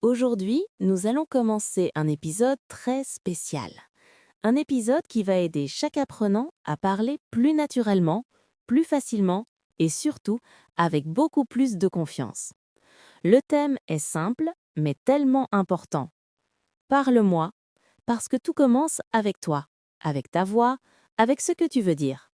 Aujourd'hui, nous allons commencer un épisode très spécial. Un épisode qui va aider chaque apprenant à parler plus naturellement, plus facilement et surtout avec beaucoup plus de confiance. Le thème est simple, mais tellement important. Parle-moi, parce que tout commence avec toi, avec ta voix, avec ce que tu veux dire.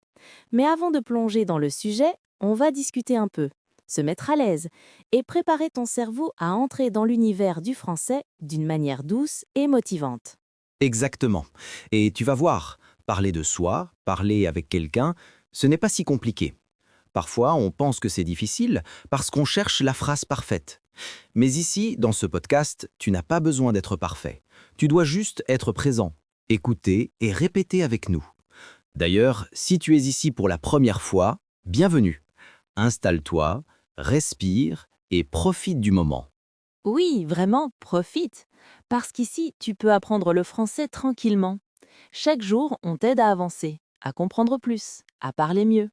Mais avant de plonger dans le sujet, on va discuter un peu, se mettre à l'aise et préparer ton cerveau à entrer dans l'univers du français d'une manière douce et motivante. Exactement. Et tu vas voir, parler de soi, parler avec quelqu'un, ce n'est pas si compliqué. Parfois, on pense que c'est difficile parce qu'on cherche la phrase parfaite. Mais ici, dans ce podcast, tu n'as pas besoin d'être parfait. Tu dois juste être présent, écouter et répéter avec nous. D'ailleurs, si tu es ici pour la première fois, bienvenue. Installe-toi, respire et profite du moment. Oui, vraiment, profite, parce qu'ici, tu peux apprendre le français tranquillement. Chaque jour, on t'aide à avancer, à comprendre plus, à parler mieux.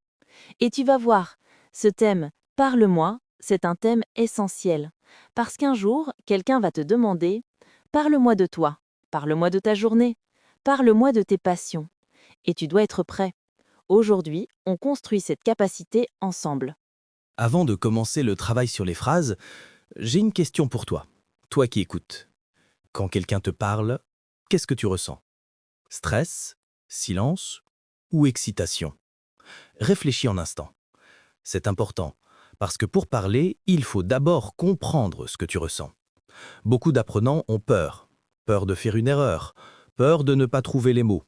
Et tu vas voir, ce thème Parle-moi, c'est un thème essentiel. Parce qu'un jour, quelqu'un va te demander Parle-moi de toi, parle-moi de ta journée, parle-moi de tes passions. Et tu dois être prêt. Aujourd'hui, on construit cette capacité ensemble. Avant de commencer le travail sur les phrases, j'ai une question pour toi. Toi qui écoutes. Quand quelqu'un te parle, qu'est-ce que tu ressens? Stress, silence ou excitation? Réfléchis un instant. C'est important, parce que pour parler, il faut d'abord comprendre ce que tu ressens. Beaucoup d'apprenants ont peur. Peur de faire une erreur, peur de ne pas trouver les mots,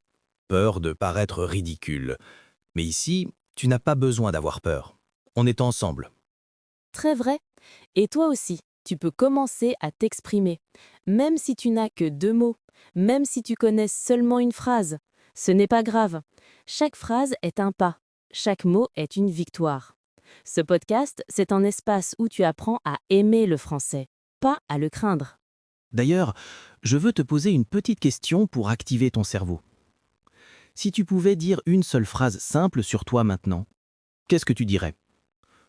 peur de paraître ridicule. Mais ici, tu n'as pas besoin d'avoir peur. On est ensemble. Très vrai. Et toi aussi, tu peux commencer à t'exprimer. Même si tu n'as que 2 mots, même si tu connais seulement une phrase. Ce n'est pas grave. Chaque phrase est un pas. Chaque mot est une victoire. Ce podcast, c'est un espace où tu apprends à aimer le français, pas à le craindre. D'ailleurs, je veux te poser une petite question pour activer ton cerveau. Si tu pouvais dire une seule phrase simple sur toi maintenant, qu'est-ce que tu dirais?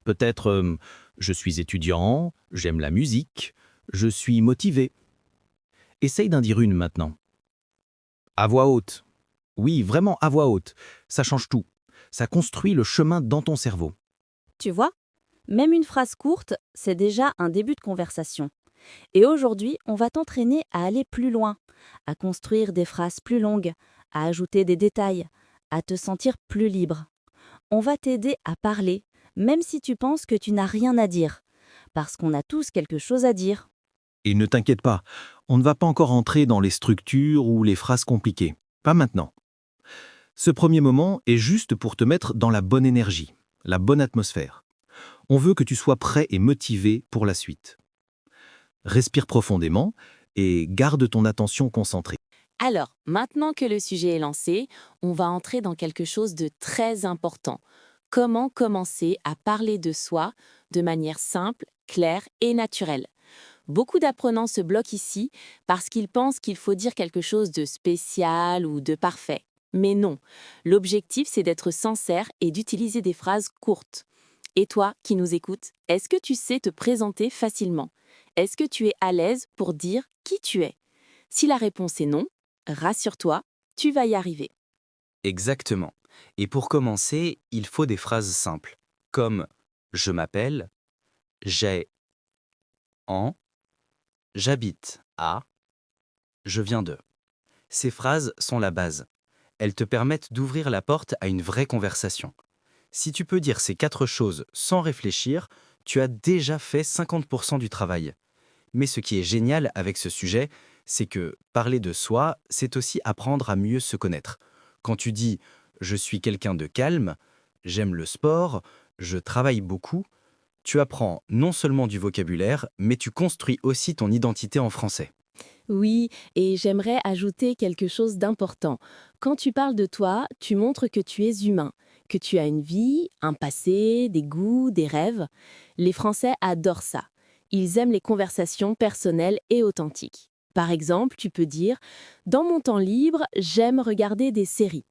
Peut-être je suis étudiant, j'aime la musique, je suis motivé. Essaye d'en dire une maintenant. À voix haute. Oui, vraiment à voix haute. Ça change tout. Ça construit le chemin dans ton cerveau. Tu vois, même une phrase courte, c'est déjà un début de conversation. Et aujourd'hui, on va t'entraîner à aller plus loin, à construire des phrases plus longues, à ajouter des détails, à te sentir plus libre. On va t'aider à parler, même si tu penses que tu n'as rien à dire, parce qu'on a tous quelque chose à dire. Et ne t'inquiète pas, on ne va pas encore entrer dans les structures ou les phrases compliquées. Pas maintenant. Ce premier moment est juste pour te mettre dans la bonne énergie, la bonne atmosphère. On veut que tu sois prêt et motivé pour la suite. Respire profondément et garde ton attention concentrée. Alors, maintenant que le sujet est lancé, on va entrer dans quelque chose de très important. Comment commencer à parler de soi de manière simple, claire et naturelle. Beaucoup d'apprenants se bloquent ici parce qu'ils pensent qu'il faut dire quelque chose de spécial ou de parfait. Mais non, l'objectif c'est d'être sincère et d'utiliser des phrases courtes. Et toi qui nous écoutes, est-ce que tu sais te présenter facilement? Est-ce que tu es à l'aise pour dire qui tu es? Si la réponse est non, rassure-toi, tu vas y arriver. Exactement. Et pour commencer, il faut des phrases simples, comme je m'appelle, j'ai en, j'habite à, je viens de. Ces phrases sont la base. Elles te permettent d'ouvrir la porte à une vraie conversation. Si tu peux dire ces 4 choses sans réfléchir, tu as déjà fait 50% du travail. Mais ce qui est génial avec ce sujet, c'est que parler de soi, c'est aussi apprendre à mieux se connaître. Quand tu dis «je suis quelqu'un de calme», «j'aime le sport», «je travaille beaucoup», tu apprends non seulement du vocabulaire, mais tu construis aussi ton identité en français. Oui, et j'aimerais ajouter quelque chose d'important. Quand tu parles de toi, tu montres que tu es humain, que tu as une vie, un passé, des goûts, des rêves. Les Français adorent ça. Ils aiment les conversations personnelles et authentiques. Par exemple, tu peux dire ⁇ Dans mon temps libre, j'aime regarder des séries.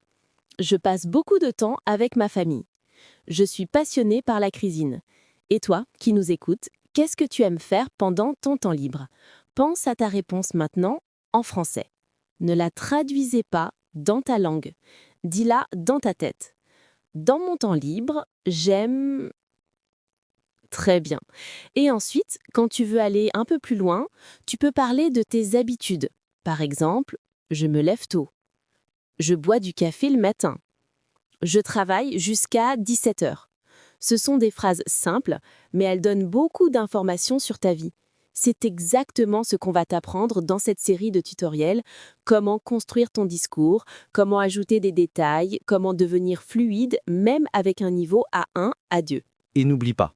Je passe beaucoup de temps avec ma famille. Je suis passionné par la cuisine. Et toi, qui nous écoutes, qu'est-ce que tu aimes faire pendant ton temps libre ? Pense à ta réponse maintenant en français. Ne la traduisez pas dans ta langue. Dis-la dans ta tête. Dans mon temps libre, j'aime... Très bien. Et ensuite, quand tu veux aller un peu plus loin, tu peux parler de tes habitudes. Par exemple, je me lève tôt. Je bois du café le matin. Je travaille jusqu'à 17 heures. Ce sont des phrases simples, mais elles donnent beaucoup d'informations sur ta vie. C'est exactement ce qu'on va t'apprendre dans cette série de tutoriels, comment construire ton discours, comment ajouter des détails, comment devenir fluide, même avec un niveau A1, A2. Et n'oublie pas,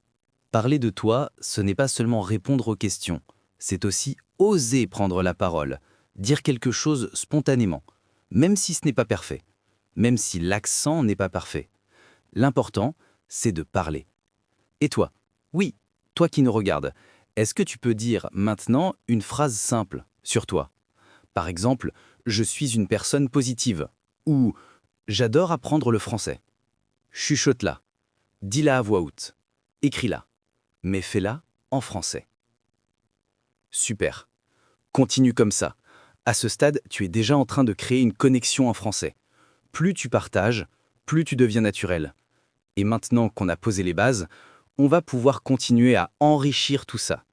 parler de toi, ce n'est pas seulement répondre aux questions, c'est aussi oser prendre la parole, dire quelque chose spontanément, même si ce n'est pas parfait, même si l'accent n'est pas parfait. L'important, c'est de parler. Et toi? Oui, toi qui nous regardes, est-ce que tu peux dire maintenant une phrase simple sur toi? Par exemple, je suis une personne positive ou j'adore apprendre le français. Chuchote-la, dis-la à voix haute, écris-la, mais fais-la en français. Super. Continue comme ça. À ce stade, tu es déjà en train de créer une connexion en français. Plus tu partages, plus tu deviens naturel. Et maintenant qu'on a posé les bases, on va pouvoir continuer à enrichir tout ça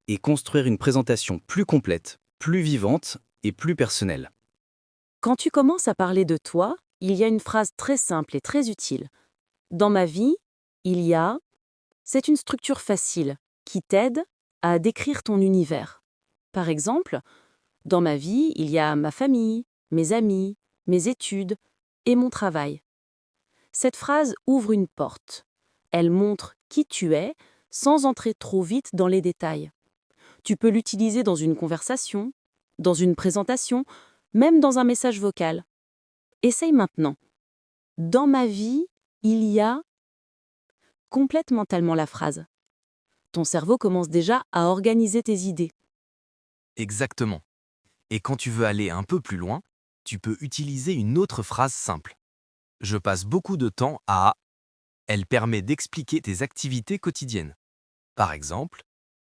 et construire une présentation plus complète, plus vivante et plus personnelle. Quand tu commences à parler de toi, il y a une phrase très simple et très utile. Dans ma vie, il y a... C'est une structure facile qui t'aide à décrire ton univers. Par exemple, dans ma vie, il y a ma famille, mes amis, mes études et mon travail. Cette phrase ouvre une porte. Elle montre qui tu es sans entrer trop vite dans les détails. Tu peux l'utiliser dans une conversation, dans une présentation, même dans un message vocal. Essaye maintenant. Dans ma vie, il y a... Complète mentalement la phrase. Ton cerveau commence déjà à organiser tes idées. Exactement. Et quand tu veux aller un peu plus loin, tu peux utiliser une autre phrase simple. Je passe beaucoup de temps à... Elle permet d'expliquer tes activités quotidiennes. Par exemple,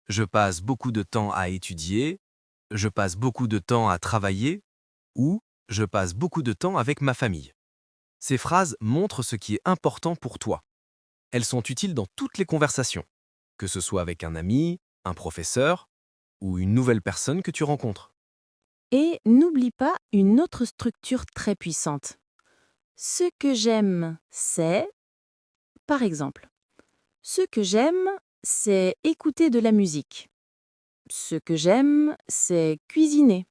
je passe beaucoup de temps à étudier, je passe beaucoup de temps à travailler ou je passe beaucoup de temps avec ma famille. Ces phrases montrent ce qui est important pour toi. Elles sont utiles dans toutes les conversations, que ce soit avec un ami, un professeur ou une nouvelle personne que tu rencontres. Et n'oublie pas une autre structure très puissante. Ce que j'aime, c'est... Par exemple, ce que j'aime, c'est écouter de la musique. Ce que j'aime, c'est cuisiner.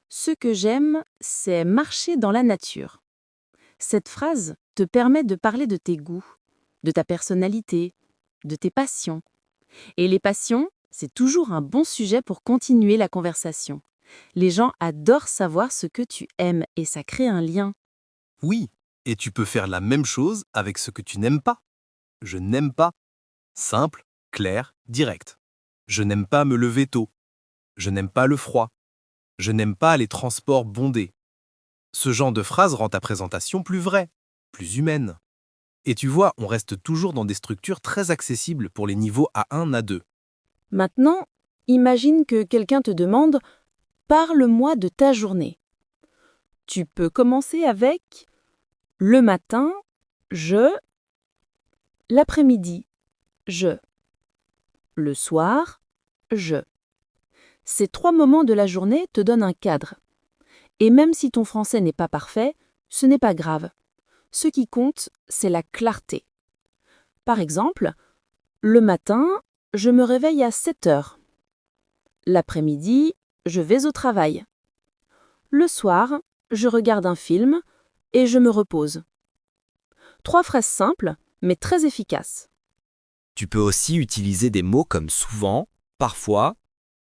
Ce que j'aime, c'est marcher dans la nature. Cette phrase te permet de parler de tes goûts, de ta personnalité, de tes passions. Et les passions, c'est toujours un bon sujet pour continuer la conversation. Les gens adorent savoir ce que tu aimes et ça crée un lien. Oui, et tu peux faire la même chose avec ce que tu n'aimes pas. Je n'aime pas. Simple, clair, direct. Je n'aime pas me lever tôt. Je n'aime pas le froid. Je n'aime pas les transports bondés. Ce genre de phrase rend ta présentation plus vraie, plus humaine. Et tu vois, on reste toujours dans des structures très accessibles pour les niveaux A1, A2. Maintenant, imagine que quelqu'un te demande « Parle-moi de ta journée ». Tu peux commencer avec « Le matin, je… » L'après-midi, je… Le soir, je… Ces 3 moments de la journée te donnent un cadre. Et même si ton français n'est pas parfait, ce n'est pas grave. Ce qui compte, c'est la clarté. Par exemple, le matin, je me réveille à 7 heures. L'après-midi, je vais au travail. Le soir, je regarde un film et je me repose. 3 phrases simples, mais très efficaces. Tu peux aussi utiliser des mots comme souvent, parfois,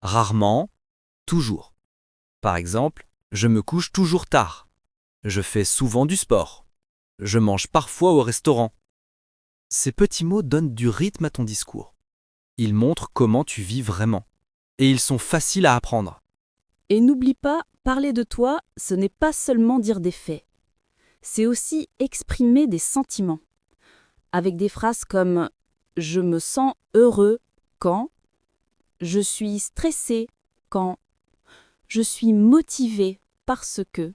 rarement, toujours. Par exemple, je me couche toujours tard. Je fais souvent du sport. Je mange parfois au restaurant. Ces petits mots donnent du rythme à ton discours. Ils montrent comment tu vis vraiment. Et ils sont faciles à apprendre. Et n'oublie pas, parler de toi, ce n'est pas seulement dire des faits. C'est aussi exprimer des sentiments. Avec des phrases comme « je me sens heureux quand »,« je suis stressé quand je suis motivé parce que.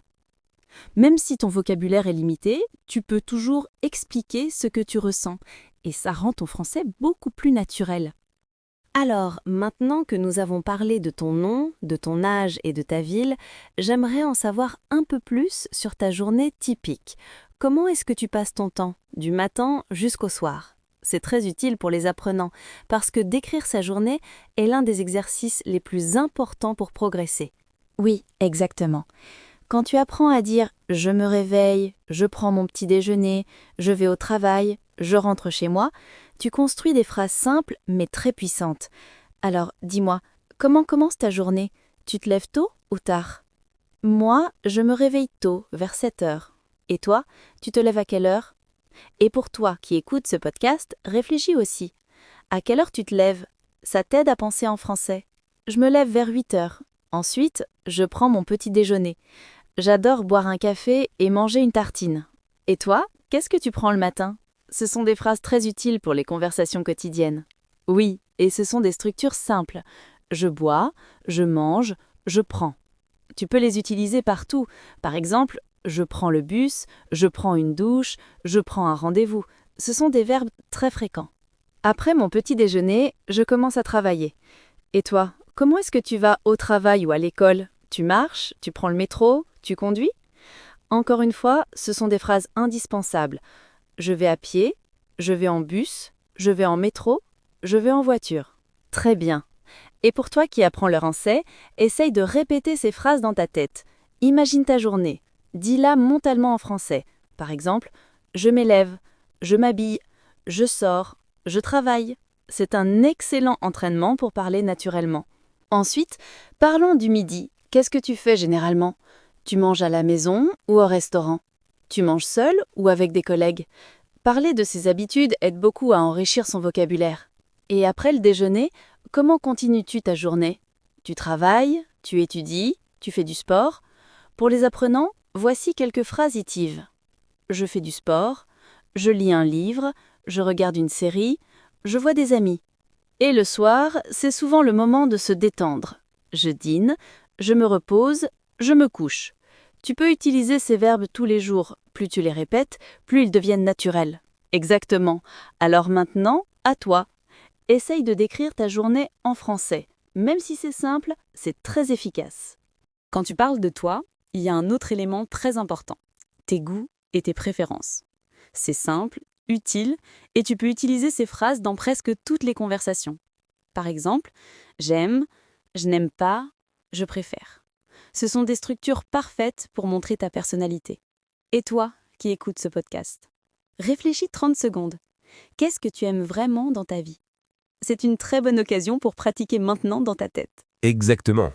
Même si ton vocabulaire est limité, tu peux toujours expliquer ce que tu ressens et ça rend ton français beaucoup plus naturel. Alors, maintenant que nous avons parlé de ton nom, de ton âge et de ta ville, j'aimerais en savoir un peu plus sur ta journée typique. Comment est-ce que tu passes ton temps, du matin jusqu'au soir? C'est très utile pour les apprenants, parce que décrire sa journée est l'un des exercices les plus importants pour progresser. Oui, exactement. Quand tu apprends à dire « je me réveille, je prends mon petit déjeuner, je vais au travail, je rentre chez moi », tu construis des phrases simples mais très puissantes. Alors, dis-moi, comment commence ta journée? Tu te lèves tôt ou tard? Moi, je me réveille tôt, vers 7 heures. Et toi, tu te lèves à quelle heure? Et pour toi qui écoutes ce podcast, réfléchis aussi. À quelle heure tu te lèves? Ça t'aide à penser en français. Je me lève vers 8 heures. Ensuite, je prends mon petit déjeuner. J'adore boire un café et manger une tartine. Et toi, qu'est-ce que tu prends le matin? Ce sont des phrases très utiles pour les conversations quotidiennes. Oui, et ce sont des structures simples. Je bois, je mange, je prends. Tu peux les utiliser partout. Par exemple, je prends le bus, je prends une douche, je prends un rendez-vous. Ce sont des verbes très fréquents. Après mon petit déjeuner, je commence à travailler. Et toi, comment est-ce que tu vas au travail ou à l'école? Tu marches? Tu prends le métro? Tu conduis? Encore une fois, ce sont des phrases indispensables. Je vais à pied, je vais en bus, je vais en métro, je vais en voiture. Très bien. Et pour toi qui apprends le français, essaye de répéter ces phrases dans ta tête. Imagine ta journée. Dis-la mentalement en français. Par exemple, je m'élève, je m'habille, je sors, je travaille. C'est un excellent entraînement pour parler naturellement. Ensuite, parlons du midi. Qu'est-ce que tu fais généralement? Tu manges à la maison ou au restaurant? Tu manges seul ou avec des collègues? Parler de ses habitudes aide beaucoup à enrichir son vocabulaire. Et après le déjeuner, comment continues-tu ta journée? Tu travailles, tu étudies, tu fais du sport? Pour les apprenants, voici quelques phrases hitives. Je fais du sport, je lis un livre, je regarde une série, je vois des amis. Et le soir, c'est souvent le moment de se détendre. Je dîne, je me repose, je me couche. Tu peux utiliser ces verbes tous les jours. Plus tu les répètes, plus ils deviennent naturels. Exactement. Alors maintenant, à toi. Essaye de décrire ta journée en français. Même si c'est simple, c'est très efficace. Quand tu parles de toi, il y a un autre élément très important. Tes goûts et tes préférences. C'est simple, utile, et tu peux utiliser ces phrases dans presque toutes les conversations. Par exemple, j'aime, je n'aime pas, je préfère. Ce sont des structures parfaites pour montrer ta personnalité. Et toi, qui écoutes ce podcast, réfléchis 30 secondes. Qu'est-ce que tu aimes vraiment dans ta vie? C'est une très bonne occasion pour pratiquer maintenant dans ta tête. Exactement.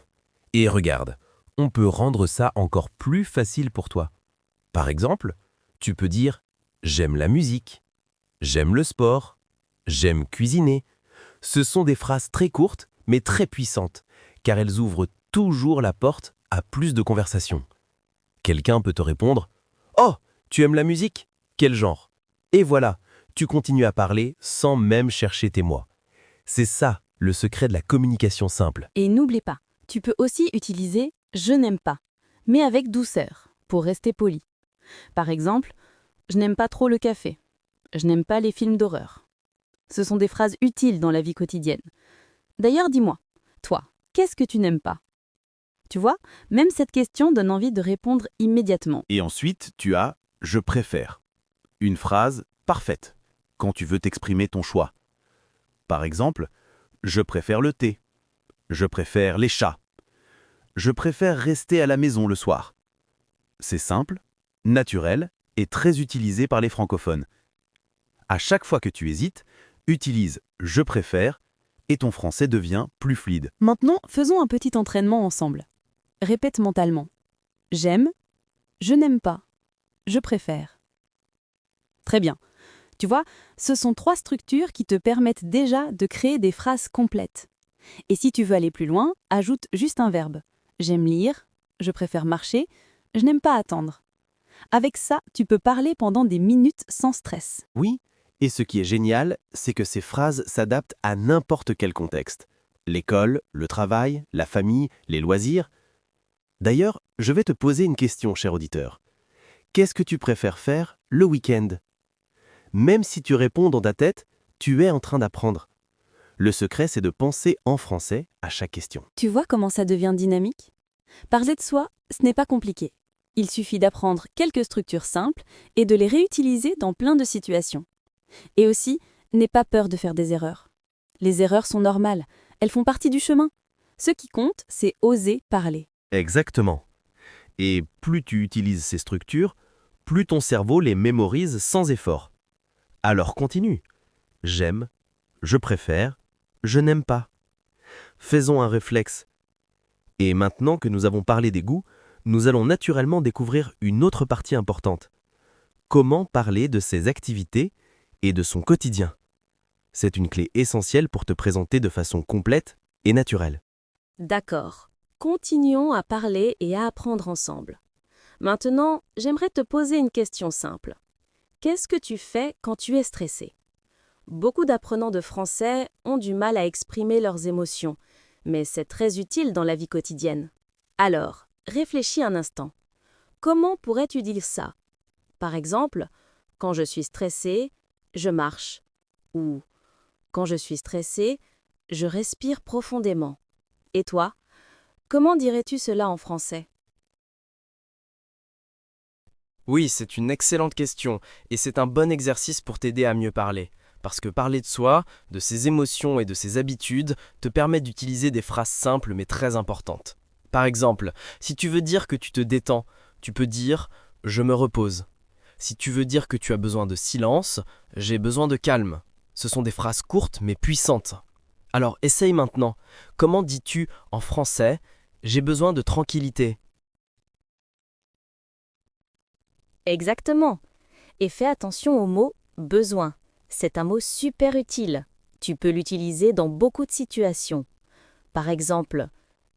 Et regarde, on peut rendre ça encore plus facile pour toi. Par exemple, tu peux dire « j'aime la musique »,« j'aime le sport »,« j'aime cuisiner ». Ce sont des phrases très courtes, mais très puissantes, car elles ouvrent toujours la porte à plus de conversations. Quelqu'un peut te répondre « Oh, tu aimes la musique? Quel genre ?» Et voilà, tu continues à parler sans même chercher tes mots. C'est ça, le secret de la communication simple. Et n'oublie pas, tu peux aussi utiliser « je n'aime pas », mais avec douceur, pour rester poli. Par exemple, « je n'aime pas trop le café »,« je n'aime pas les films d'horreur ». Ce sont des phrases utiles dans la vie quotidienne. D'ailleurs, dis-moi, toi, qu'est-ce que tu n'aimes pas? Tu vois, même cette question donne envie de répondre immédiatement. Et ensuite, tu as « je préfère ». Une phrase parfaite quand tu veux t'exprimer ton choix. Par exemple, « je préfère le thé »,« je préfère les chats »,« je préfère rester à la maison le soir ». C'est simple, naturel et très utilisé par les francophones. À chaque fois que tu hésites, utilise « je préfère » et ton français devient plus fluide. Maintenant, faisons un petit entraînement ensemble. Répète mentalement. J'aime, je n'aime pas, je préfère. Très bien. Tu vois, ce sont 3 structures qui te permettent déjà de créer des phrases complètes. Et si tu veux aller plus loin, ajoute juste un verbe. J'aime lire, je préfère marcher, je n'aime pas attendre. Avec ça, tu peux parler pendant des minutes sans stress. Oui, et ce qui est génial, c'est que ces phrases s'adaptent à n'importe quel contexte. l'école, le travail, la famille, les loisirs. D'ailleurs, je vais te poser une question, cher auditeur. Qu'est-ce que tu préfères faire le week-end? Même si tu réponds dans ta tête, tu es en train d'apprendre. Le secret, c'est de penser en français à chaque question. Tu vois comment ça devient dynamique? Parler de soi, ce n'est pas compliqué. Il suffit d'apprendre quelques structures simples et de les réutiliser dans plein de situations. Et aussi, n'aie pas peur de faire des erreurs. Les erreurs sont normales, elles font partie du chemin. Ce qui compte, c'est oser parler. Exactement. Et plus tu utilises ces structures, plus ton cerveau les mémorise sans effort. Alors continue. J'aime, je préfère, je n'aime pas. Faisons un réflexe. Et maintenant que nous avons parlé des goûts, nous allons naturellement découvrir une autre partie importante. Comment parler de ses activités et de son quotidien. C'est une clé essentielle pour te présenter de façon complète et naturelle. D'accord. Continuons à parler et à apprendre ensemble. Maintenant, j'aimerais te poser une question simple. Qu'est-ce que tu fais quand tu es stressé? Beaucoup d'apprenants de français ont du mal à exprimer leurs émotions, mais c'est très utile dans la vie quotidienne. Alors, réfléchis un instant. Comment pourrais-tu dire ça? Par exemple, quand je suis stressé, je marche. Ou quand je suis stressé, je respire profondément. Et toi, comment dirais-tu cela en français? Oui, c'est une excellente question et c'est un bon exercice pour t'aider à mieux parler. Parce que parler de soi, de ses émotions et de ses habitudes te permet d'utiliser des phrases simples mais très importantes. Par exemple, si tu veux dire que tu te détends, tu peux dire « je me repose ». Si tu veux dire que tu as besoin de silence, « j'ai besoin de calme ». Ce sont des phrases courtes mais puissantes. Alors essaye maintenant. Comment dis-tu en français « j'ai besoin de tranquillité » ? Exactement. Et fais attention au mot « besoin ». C'est un mot super utile. Tu peux l'utiliser dans beaucoup de situations. Par exemple,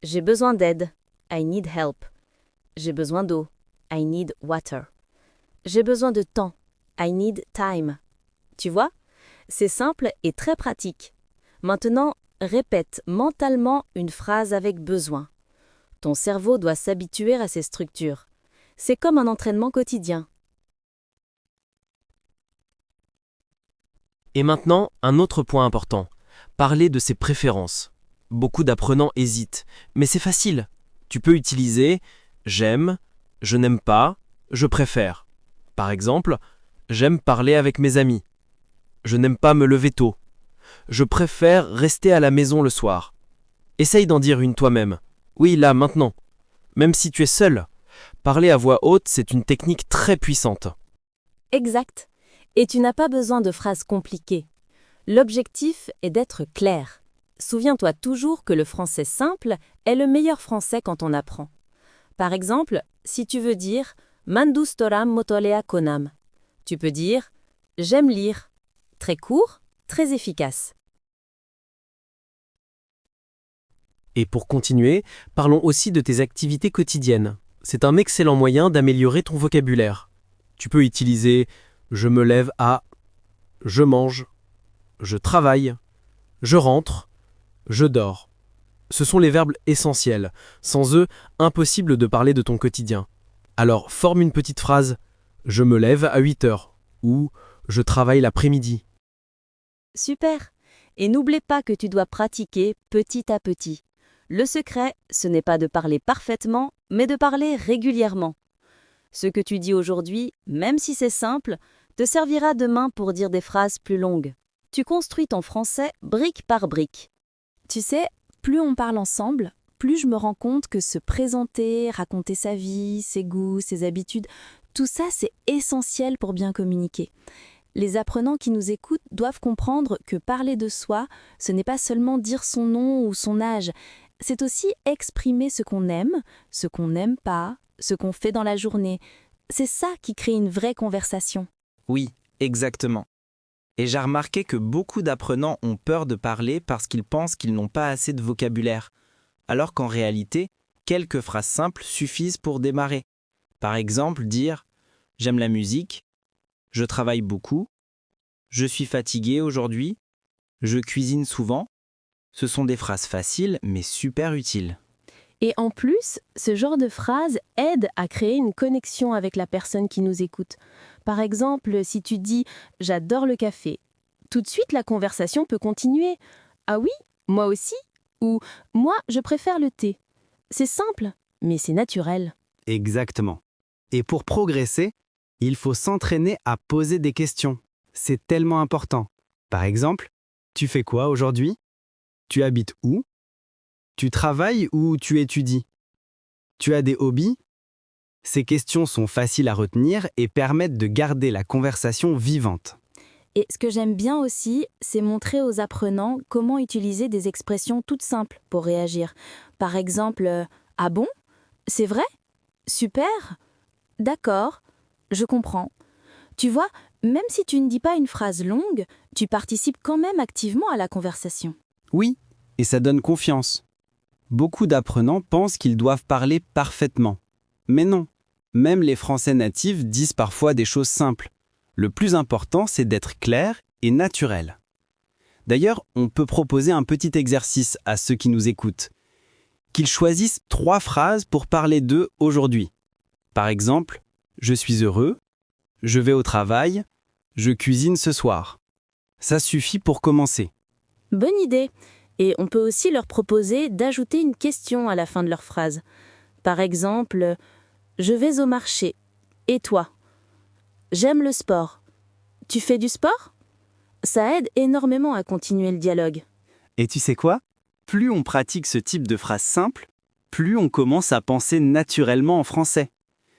j'ai besoin d'aide. I need help. J'ai besoin d'eau. I need water. J'ai besoin de temps. I need time. Tu vois? C'est simple et très pratique. Maintenant, répète mentalement une phrase avec besoin. Ton cerveau doit s'habituer à ces structures. C'est comme un entraînement quotidien. Et maintenant, un autre point important. Parler de ses préférences. Beaucoup d'apprenants hésitent, mais c'est facile. Tu peux utiliser « j'aime »,« je n'aime pas »,« je préfère ». Par exemple, « j'aime parler avec mes amis ». « Je n'aime pas me lever tôt ». « Je préfère rester à la maison le soir ». Essaye d'en dire une toi-même. Oui, là, maintenant. Même si tu es seul. Parler à voix haute, c'est une technique très puissante. Exact. Et tu n'as pas besoin de phrases compliquées. L'objectif est d'être clair. Souviens-toi toujours que le français simple est le meilleur français quand on apprend. Par exemple, si tu veux dire « Mandustoram motolea konam », tu peux dire « j'aime lire ». Très court, très efficace. Et pour continuer, parlons aussi de tes activités quotidiennes. C'est un excellent moyen d'améliorer ton vocabulaire. Tu peux utiliser « je me lève à »,« je mange »,« je travaille »,« je rentre »,« je dors ». Ce sont les verbes essentiels. Sans eux, impossible de parler de ton quotidien. Alors forme une petite phrase « je me lève à 8 heures » ou « je travaille l'après-midi ». Super. Et n'oublie pas que tu dois pratiquer petit à petit. Le secret, ce n'est pas de parler parfaitement, mais de parler régulièrement. Ce que tu dis aujourd'hui, même si c'est simple, te servira demain pour dire des phrases plus longues. Tu construis ton français brique par brique. Tu sais, plus on parle ensemble, plus je me rends compte que se présenter, raconter sa vie, ses goûts, ses habitudes, tout ça c'est essentiel pour bien communiquer. Les apprenants qui nous écoutent doivent comprendre que parler de soi, ce n'est pas seulement dire son nom ou son âge, c'est aussi exprimer ce qu'on aime, ce qu'on n'aime pas, ce qu'on fait dans la journée. C'est ça qui crée une vraie conversation. Oui, exactement. Et j'ai remarqué que beaucoup d'apprenants ont peur de parler parce qu'ils pensent qu'ils n'ont pas assez de vocabulaire, alors qu'en réalité, quelques phrases simples suffisent pour démarrer. Par exemple, dire « j'aime la musique »,« je travaille beaucoup »,« je suis fatigué aujourd'hui »,« je cuisine souvent ». Ce sont des phrases faciles mais super utiles. Et en plus, ce genre de phrase aide à créer une connexion avec la personne qui nous écoute. Par exemple, si tu dis « j'adore le café », tout de suite la conversation peut continuer. « Ah oui, moi aussi » ou « moi, je préfère le thé ». C'est simple, mais c'est naturel. Exactement. Et pour progresser, il faut s'entraîner à poser des questions. C'est tellement important. Par exemple, tu fais quoi aujourd'hui? Tu habites où? Tu travailles ou tu étudies? Tu as des hobbies? Ces questions sont faciles à retenir et permettent de garder la conversation vivante. Et ce que j'aime bien aussi, c'est montrer aux apprenants comment utiliser des expressions toutes simples pour réagir. Par exemple, ah bon? C'est vrai? Super? D'accord, je comprends. Tu vois, même si tu ne dis pas une phrase longue, tu participes quand même activement à la conversation. Oui, et ça donne confiance. Beaucoup d'apprenants pensent qu'ils doivent parler parfaitement. Mais non, même les Français natifs disent parfois des choses simples. Le plus important, c'est d'être clair et naturel. D'ailleurs, on peut proposer un petit exercice à ceux qui nous écoutent. Qu'ils choisissent 3 phrases pour parler d'eux aujourd'hui. Par exemple, je suis heureux, je vais au travail, je cuisine ce soir. Ça suffit pour commencer. Bonne idée. Et on peut aussi leur proposer d'ajouter une question à la fin de leur phrase. Par exemple, je vais au marché. Et toi? J'aime le sport. Tu fais du sport? Ça aide énormément à continuer le dialogue. Et tu sais quoi? Plus on pratique ce type de phrase simple, plus on commence à penser naturellement en français.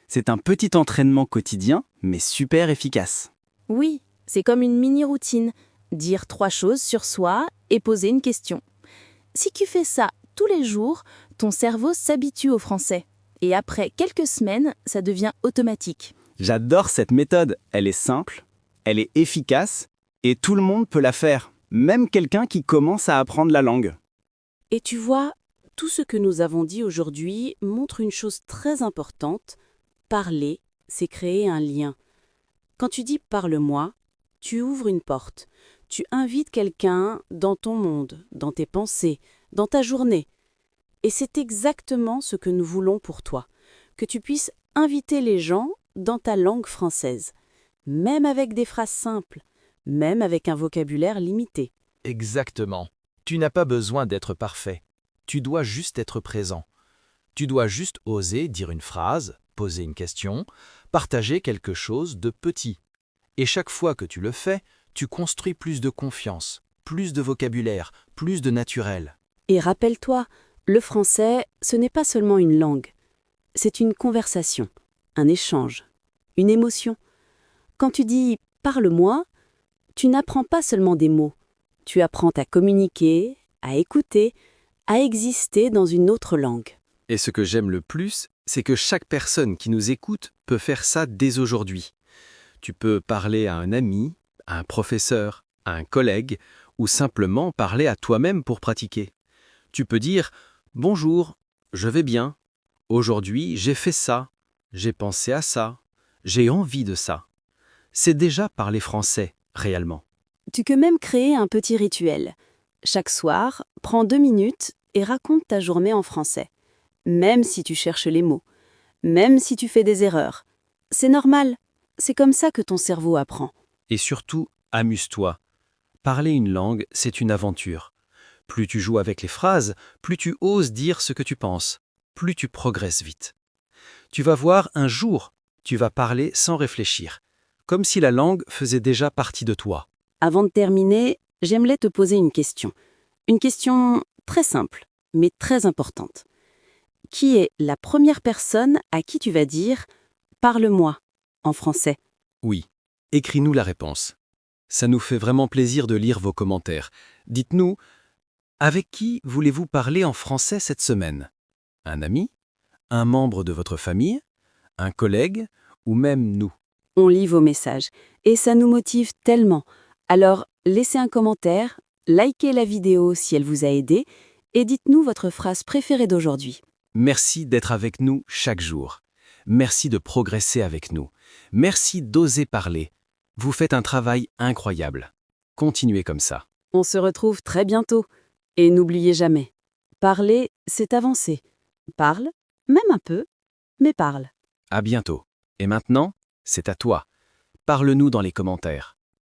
C'est un petit entraînement quotidien, mais super efficace. Oui, c'est comme une mini-routine. Dire 3 choses sur soi et poser une question. Si tu fais ça tous les jours, ton cerveau s'habitue au français. Et après quelques semaines, ça devient automatique. J'adore cette méthode. Elle est simple, elle est efficace, et tout le monde peut la faire, même quelqu'un qui commence à apprendre la langue. Et tu vois, tout ce que nous avons dit aujourd'hui montre une chose très importante. Parler, c'est créer un lien. Quand tu dis « parle-moi », tu ouvres une porte. Tu invites quelqu'un dans ton monde, dans tes pensées, dans ta journée. Et c'est exactement ce que nous voulons pour toi, que tu puisses inviter les gens dans ta langue française, même avec des phrases simples, même avec un vocabulaire limité. Exactement. Tu n'as pas besoin d'être parfait. Tu dois juste être présent. Tu dois juste oser dire une phrase, poser une question, partager quelque chose de petit. Et chaque fois que tu le fais, tu construis plus de confiance, plus de vocabulaire, plus de naturel. Et rappelle-toi, le français, ce n'est pas seulement une langue. C'est une conversation, un échange, une émotion. Quand tu dis « parle-moi », tu n'apprends pas seulement des mots. Tu apprends à communiquer, à écouter, à exister dans une autre langue. Et ce que j'aime le plus, c'est que chaque personne qui nous écoute peut faire ça dès aujourd'hui. Tu peux parler à un ami, à un professeur, à un collègue, ou simplement parler à toi-même pour pratiquer. Tu peux dire « Bonjour, je vais bien. Aujourd'hui, j'ai fait ça. J'ai pensé à ça. J'ai envie de ça. » C'est déjà parler français, réellement. Tu peux même créer un petit rituel. Chaque soir, prends 2 minutes et raconte ta journée en français. Même si tu cherches les mots. Même si tu fais des erreurs. C'est normal. C'est comme ça que ton cerveau apprend. Et surtout, amuse-toi. Parler une langue, c'est une aventure. Plus tu joues avec les phrases, plus tu oses dire ce que tu penses, plus tu progresses vite. Tu vas voir, un jour, tu vas parler sans réfléchir, comme si la langue faisait déjà partie de toi. Avant de terminer, j'aimerais te poser une question. Une question très simple, mais très importante. Qui est la première personne à qui tu vas dire « parle-moi » en français? Oui, écris-nous la réponse. Ça nous fait vraiment plaisir de lire vos commentaires. Dites-nous, avec qui voulez-vous parler en français cette semaine? Un ami? Un membre de votre famille? Un collègue? Ou même nous? On lit vos messages et ça nous motive tellement. Alors, laissez un commentaire, likez la vidéo si elle vous a aidé et dites-nous votre phrase préférée d'aujourd'hui. Merci d'être avec nous chaque jour. Merci de progresser avec nous. Merci d'oser parler. Vous faites un travail incroyable. Continuez comme ça. On se retrouve très bientôt. Et n'oubliez jamais, parler, c'est avancer. Parle, même un peu, mais parle. À bientôt. Et maintenant, c'est à toi. Parle-nous dans les commentaires.